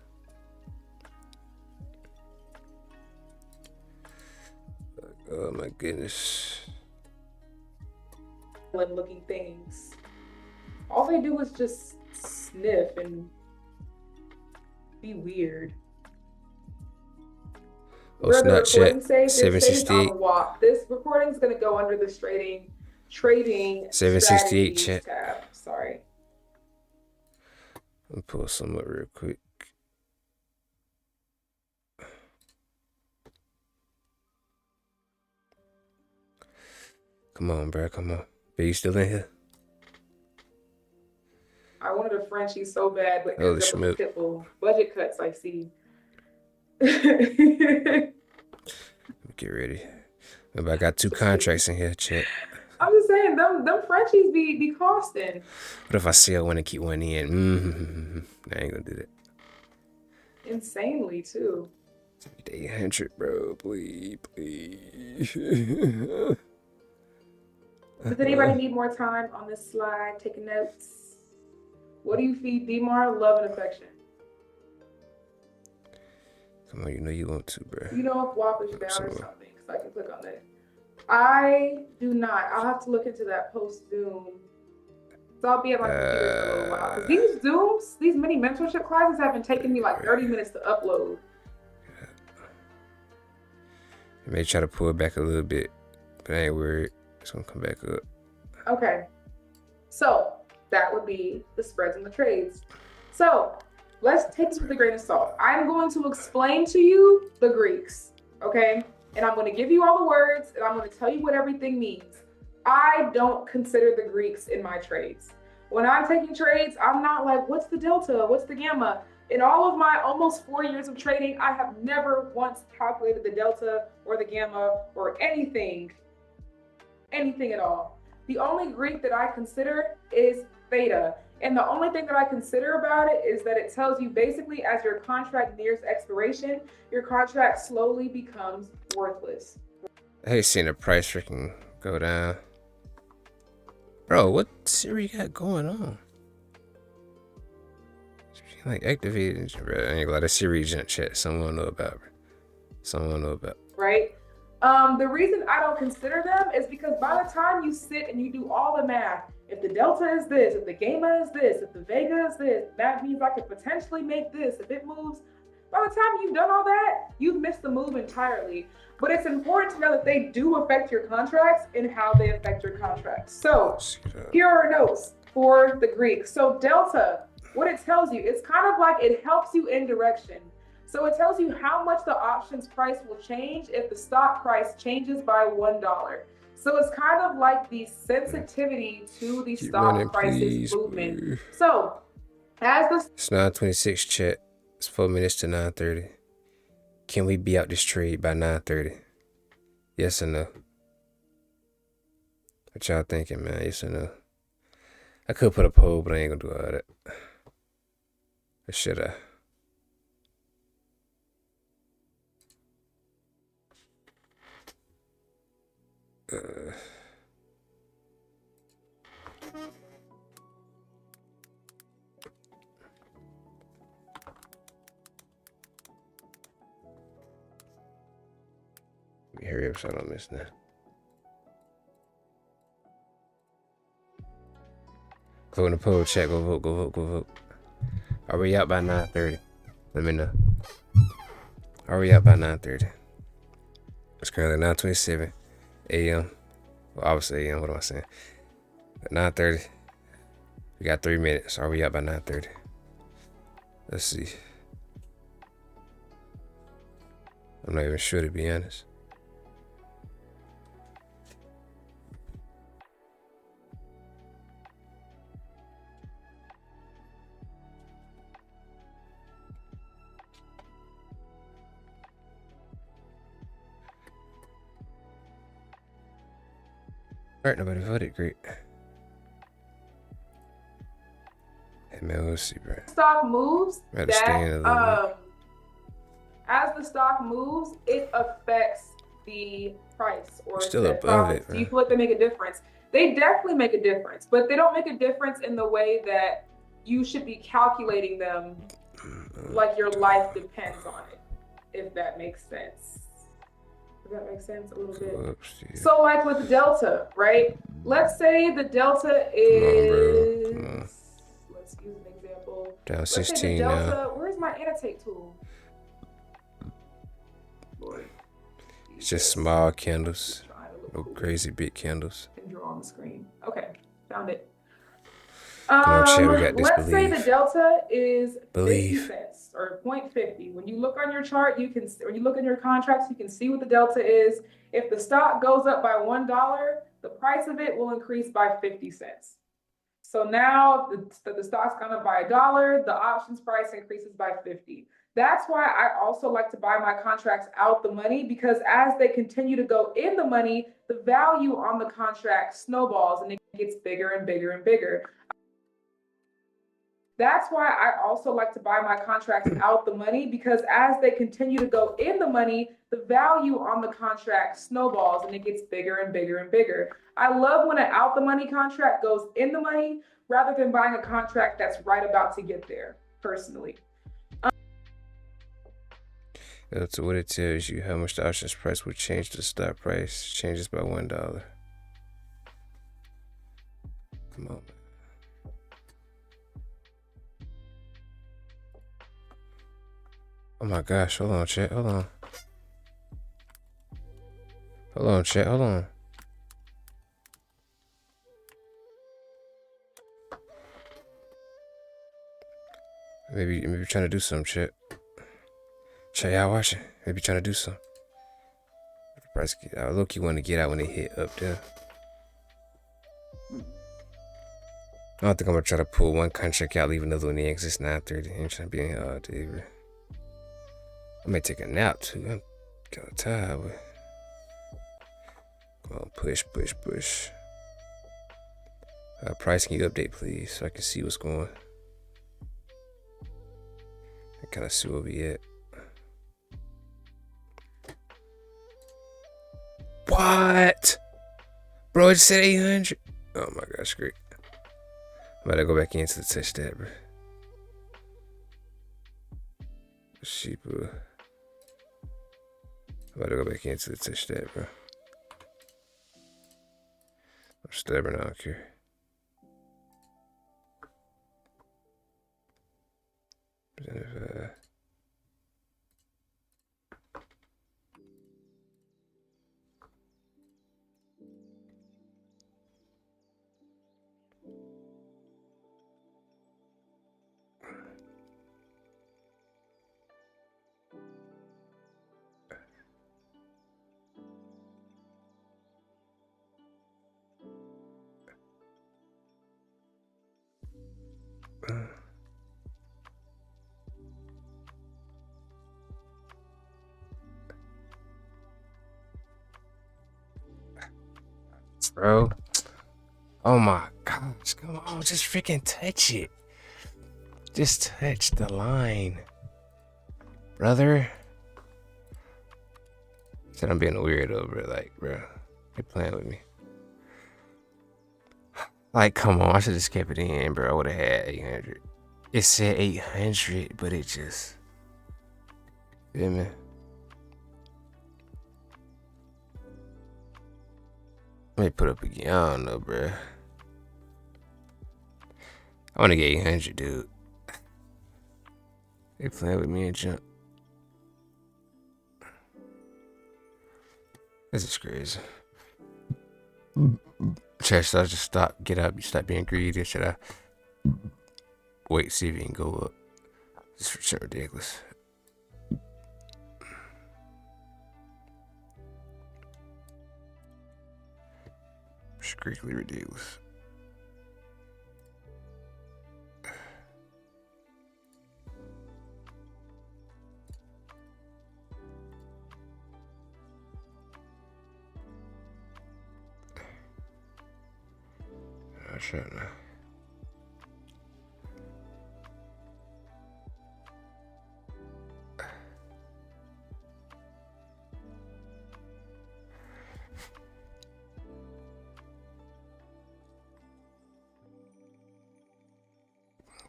Oh my goodness. Looking things. All they do is just sniff and be weird. Oh, Snapchat 768. This recording is going to go under this trading 768 strategies chat. tab. Sorry. Let me pull some up real quick. Come on, bro. Come on. Are you still in here? I wanted a Frenchie so bad, but Holy ended up with a Schmoop. pit bull. Budget cuts, I see. Get ready. Remember, I got 2 contracts in here, chat. I'm just saying, them Frenchies be costing. What if I sell one and keep one in? I ain't gonna do that. Insanely, too. 800, bro. Please. Does anybody need more time on this slide? Taking notes. What do you feed Demar? Love and affection. Come on, you know you want to, bro. You know if WAP is down or something, because I can click on that. I do not. I'll have to look into that post Zoom. So I'll be at my computer for a little while. 'Cause these Zooms, these mini mentorship classes have been taking me like 30 minutes to upload. I may try to pull it back a little bit, but I ain't worried. It's gonna come back up. Okay. So that would be the spreads and the trades. So let's take this with a grain of salt. I'm going to explain to you the Greeks, okay? And I'm going to give you all the words and I'm going to tell you what everything means. I don't consider the Greeks in my trades. When I'm taking trades, I'm not like, what's the delta? What's the gamma? In all of my almost 4 years of trading, I have never once calculated the delta or the gamma or anything at all. The only Greek that I consider is theta. And the only thing that I consider about it is that it tells you basically as your contract nears expiration, your contract slowly becomes worthless. I hate seeing the price freaking go down. Bro, what Siri got going on? She like activated, bro. I ain't gonna lie, the Siri junk chat. Someone know about, bro. Someone know about. Right? The reason I don't consider them is because by the time you sit and you do all the math, if the delta is this, if the gamma is this, if the vega is this, that means I could potentially make this. If it moves By the time you've done all that, you've missed the move entirely. But it's important to know that they do affect your contracts and how they affect your contracts. So here are notes for the Greek. So delta, what it tells you, it's kind of like it helps you in direction. So it tells you how much the options price will change if the stock price changes by $1. So it's kind of like the sensitivity to the stock price's movement. Bro. So as the it's 9:26 chat. It's 4 minutes to 9:30. Can we be out this trade by 9:30? Yes or no? What y'all thinking, man? Yes or no? I could put a poll, but I ain't gonna do all that. Or should I? Let me hurry up so I don't miss that. Go in the poll chat. Go vote. Go vote. Go vote. Are we out by 9:30? Let me know. Are we out by 9:30? It's currently 9:27 a.m. Well, obviously a.m. What am I saying? At 9:30. We got 3 minutes. Are we out by 9:30? Let's see. I'm not even sure, to be honest. Alright, nobody voted. Great. Hey man, we'll see, bro. Stock moves, as the stock moves, it affects the price or still above it. Do you feel like they make a difference? They definitely make a difference, but they don't make a difference in the way that you should be calculating them like your life depends on it, if that makes sense. Does that make sense a little bit? Whoopsie. So like with delta, right? Let's say the delta is, let's use an example. Down Let's 16 say the delta, now. where's my annotate tool? Lord. It's just small candles. No crazy big candles. And draw on the screen. Okay, found it. Let's say the delta is Believe. 50 cents or 0.50. When you look on your chart, you can, when you look in your contracts, you can see what the delta is. If the stock goes up by $1, the price of it will increase by 50 cents. So now the stock's gone up by $1, the options price increases by 50. That's why I also like to buy my contracts out the money, because as they continue to go in the money, the value on the contract snowballs and it gets bigger and bigger and bigger. That's why I also like to buy my contracts out the money, because as they continue to go in the money, the value on the contract snowballs and it gets bigger and bigger and bigger. I love when an out the money contract goes in the money rather than buying a contract that's right about to get there, personally. That's what it tells you, how much the options price will change. The stock price changes by $1. Come on. Oh my gosh, hold on, chat, hold on. Hold on, chat, hold on. Maybe trying to do something, chat. Chat, y'all watching? Maybe trying to do something. I look, you want to get out when they hit up there. I don't think I'm gonna try to pull one contract out, leave another one in. It's 9:30. I ain't trying to be in here all day, bro. I may take a nap too. I'm kind of tired, but come on, push. Price, can you update, please, so I can see what's going on? I kind of see where we at. What? Bro, it said 800. Oh my gosh, great. I'm about to go back into the touch that, bro. Sheepa. I'm about to go back into the touch that, bro. I'm stubborn, I don't care. bro. Oh my gosh, come on, just freaking touch it. Just touch the line, brother. Said I'm being a weirdo, bro. Like, bro, you're playing with me. Like, come on, I should have just kept it in, bro. I would have had 800. It said 800, but it just, feel me? Let me put up again. I don't know, bro. I want to get 800, dude. They playing with me and jump. This is crazy. Should I just stop, get up, stop being greedy? Or should I wait, see if it can go up? This is ridiculous. Strictly ridiculous. I shouldn't.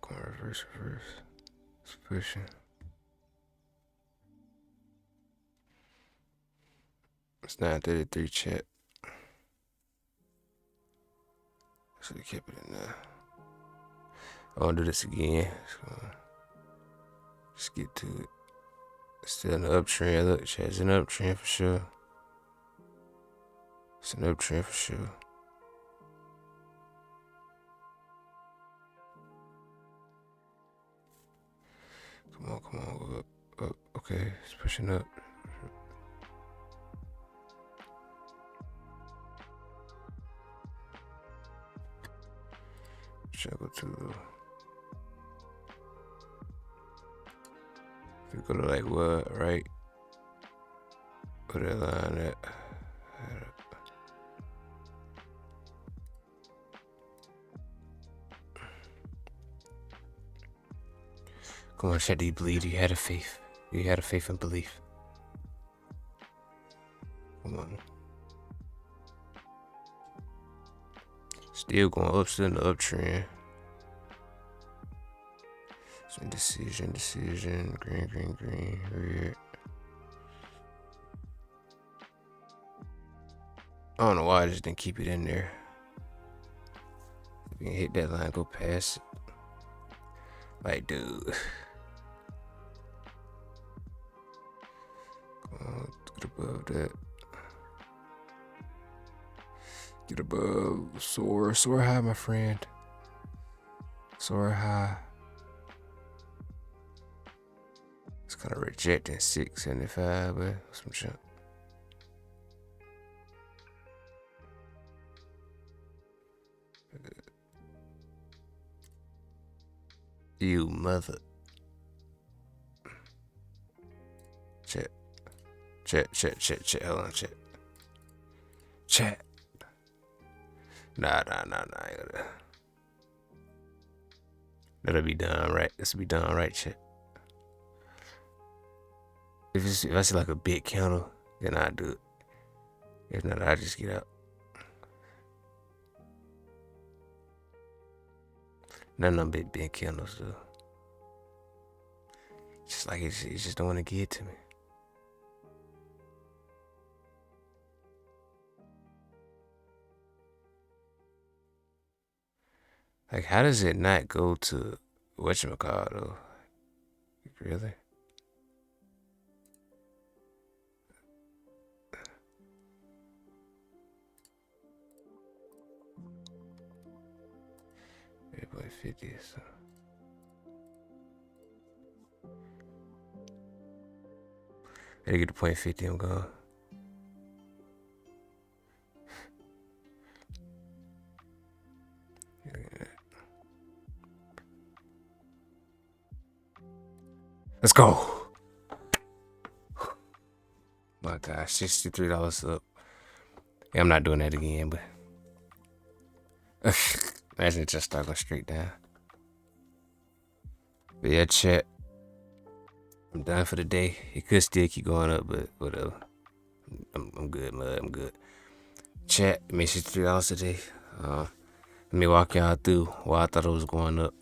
Going reverse. It's pushing. It's 9:33 chat. Should have kept it in there. I want to do this again. Just get to it. Still in the uptrend. Look, chat's an uptrend for sure. It's an uptrend for sure. Come on. Up. Okay, it's pushing up. Should I go to? If you go to like what, right? Put that line at. Come on, Chad, do you believe? You had a faith. You had a faith and belief. Come on. Still going up, still in the uptrend. So indecision, green, red. I don't know why I just didn't keep it in there. If you can hit that line, go past it. Like, dude. Come on, get above that. Get above, soar high, my friend. Soar high. It's kind of rejecting 675, but some junk. You mother. Chat. Hold on, chat. Nah. That'll be done right. This will be done right, chat. If I see like a big candle, then I do it. If not, I just get out. None of them big candles though. Just like it just don't want to get to me. Like, how does it not go to whatchamacallit though? Really? Like 50 so. I gotta get to point 50, I'm gone. Let's go. My gosh, $63 up. Yeah, I'm not doing that again, but Imagine it just start going straight down. But yeah, chat. I'm done for the day. It could still keep going up, but whatever. I'm good, mud. I'm good. Chat, it made $63 today. Let me walk y'all through why I thought it was going up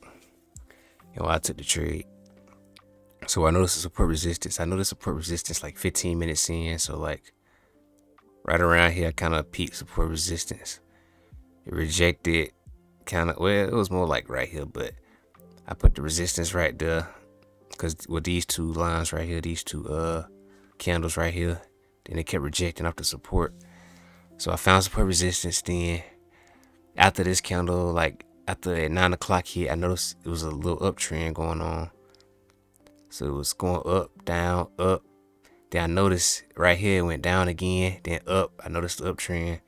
and why I took the trade. So I noticed the support resistance. I noticed support resistance like 15 minutes in. So like right around here, I kind of peaked support resistance. It rejected kind of, well, it was more like right here, but I put the resistance right there because with these two lines right here, these two candles right here, then it kept rejecting off the support. So I found support resistance. Then after this candle, like after at 9 o'clock hit, I noticed it was a little uptrend going on. So it was going up, down, up. Then I noticed right here it went down again, then up. I noticed the uptrend.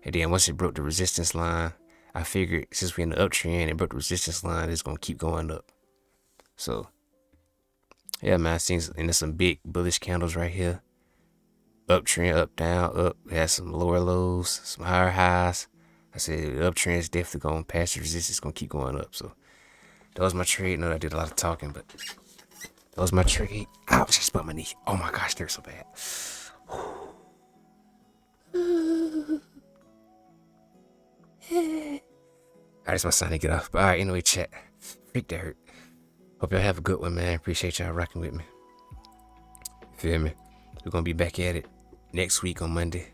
And then once it broke the resistance line, I figured since we're in the uptrend and broke the resistance line, it's going to keep going up. So, yeah, man, I seen and there's some big bullish candles right here. Uptrend, up, down, up. It has some lower lows, some higher highs. I said the uptrend is definitely going past the resistance. It's going to keep going up. So, that was my trade. I know I did a lot of talking, but that was my trade. Ow, just bumped my knee. Oh my gosh, they're so bad. Alright, it's my sign to get off. But alright, anyway, chat. Freak that hurt. Hope y'all have a good one, man. Appreciate y'all rocking with me. Feel me? We're gonna be back at it next week on Monday.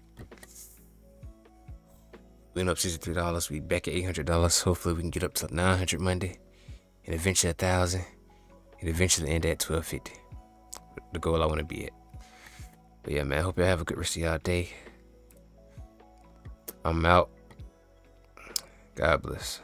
We went up $63. We back at $800. Hopefully we can get up to $900 Monday. And eventually $1,000. And eventually end at $1,250. The goal I want to be at. But yeah, man. Hope y'all have a good rest of y'all day. I'm out. God bless.